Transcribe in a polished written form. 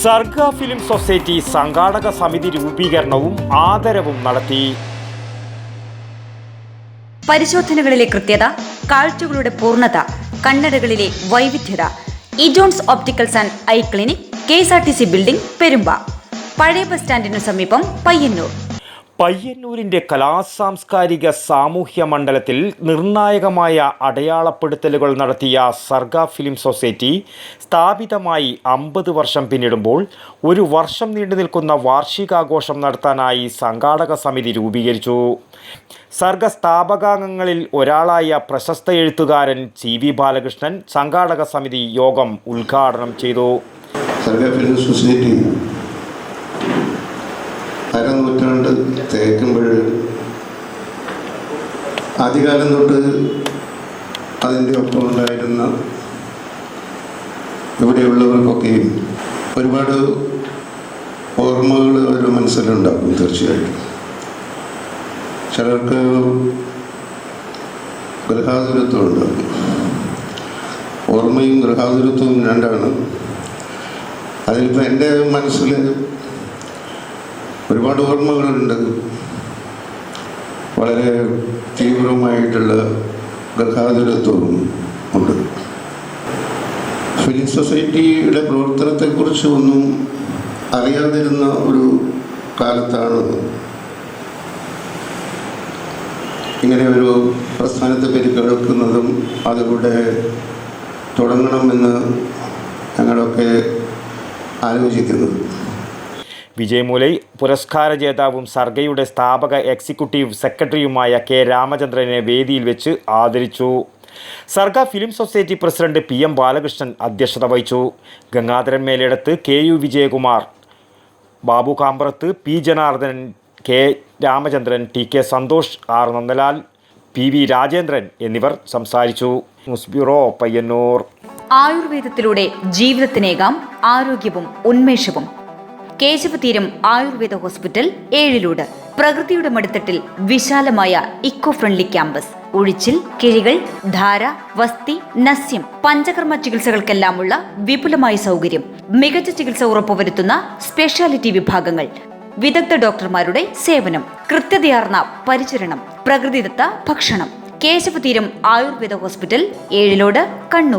സർഗ film society സംഘാടക സമിതി രൂപീകരണവും ആദരവും നടത്തി. പരിശോധനകളിലെ കൃത്യത, കാഴ്ചകളുടെ പൂർണ്ണത, കണ്ണടകളിലെ വൈവിധ്യത. ഇജോൺസ് opticals and eye clinic, KSRTC building, Perumba. പഴയ ബസ് സ്റ്റാൻഡിനു സമീപം, പയ്യന്നൂർ. പയ്യന്നൂരിൻ്റെ കലാസാംസ്കാരിക സാമൂഹ്യ മണ്ഡലത്തിൽ നിർണായകമായ അടയാളപ്പെടുത്തലുകൾ നടത്തിയ സർഗ ഫിലിം സൊസൈറ്റി സ്ഥാപിതമായി 50 വർഷം പിന്നിടുമ്പോൾ 1 വർഷം നീണ്ടു നിൽക്കുന്ന വാർഷികാഘോഷം നടത്താനായി സംഘാടക സമിതി രൂപീകരിച്ചു. സർഗ സ്ഥാപകാംഗങ്ങളിൽ ഒരാളായ പ്രശസ്ത എഴുത്തുകാരൻ CV ബാലകൃഷ്ണൻ സംഘാടക സമിതി യോഗം ഉദ്ഘാടനം ചെയ്തു. സർഗ ഫിലിം സൊസൈറ്റി അരനൂറ്റാണ്ട് തേക്കുമ്പോൾ ആദ്യകാലം തൊട്ട് അതിൻ്റെ ഒപ്പം ഉണ്ടായിരുന്ന ഇവിടെയുള്ളവർക്കൊക്കെയും ഒരുപാട് ഓർമ്മകൾ ഒരു മനസ്സിലുണ്ടാകും. തീർച്ചയായിട്ടും ചിലർക്ക് ഗൃഹാതുരത്വം ഉണ്ടാകും. ഓർമ്മയും ഗൃഹാതുരത്വവും രണ്ടാണ്. അതിലിപ്പോൾ എൻ്റെ മനസ്സിൽ ഒരുപാട് ഓർമ്മകളുണ്ട്. വളരെ തീവ്രമായിട്ടുള്ള ഗൃഹാതുരത്വവും ഉണ്ട്. ഫിലിം സൊസൈറ്റിയുടെ പ്രവർത്തനത്തെക്കുറിച്ച് ഒന്നും അറിയാതിരുന്ന ഒരു കാലത്താണ് ഇങ്ങനെ ഒരു പ്രസ്ഥാനത്തെ പറ്റി കേൾക്കുന്നതും അതിലൂടെ തുടങ്ങണമെന്ന് ഞങ്ങളൊക്കെ ആലോചിക്കുന്നത്. വിജയ് മൂലൈ പുരസ്കാര ജേതാവും സർഗയുടെ സ്ഥാപക എക്സിക്യൂട്ടീവ് സെക്രട്ടറിയുമായ K രാമചന്ദ്രനെ വേദിയിൽ വെച്ച് ആദരിച്ചു. Sarga film society president PM Balakrishnan അധ്യക്ഷത വഹിച്ചു. ഗംഗാധരൻ മേലേടത്ത്, KU വിജയകുമാർ, ബാബു കാമ്പ്രത്ത്, P Janardhanan, K Ramachandran, TK Santhosh, R Nandalal, PV Rajendran എന്നിവർ സംസാരിച്ചു. News bureau, Payyanur. ആയുർവേദത്തിലൂടെ ജീവിതത്തിനേകാം ആരോഗ്യവും ഉന്മേഷവും. കേശവതീരം ആയുർവേദ ഹോസ്പിറ്റൽ, ഏഴിലൂട്. പ്രകൃതിയുടെ മടിത്തട്ടിൽ വിശാലമായ ഇക്കോ ഫ്രണ്ട്ലി ക്യാമ്പസ്. ഒഴിച്ചിൽ, കിഴികൾ, ധാര, വസ്തി, നസ്യം, പഞ്ചകർമ്മ ചികിത്സകൾക്കെല്ലാമുള്ള വിപുലമായ സൗകര്യം. മികച്ച ചികിത്സ ഉറപ്പുവരുത്തുന്ന സ്പെഷ്യാലിറ്റി വിഭാഗങ്ങൾ. വിദഗ്ധ ഡോക്ടർമാരുടെ സേവനം. കൃത്യതയാർന്ന പരിചരണം. പ്രകൃതിദത്ത ഭക്ഷണം. കേശവതീരം ആയുർവേദ ഹോസ്പിറ്റൽ, ഏഴിലോട്, കണ്ണൂർ.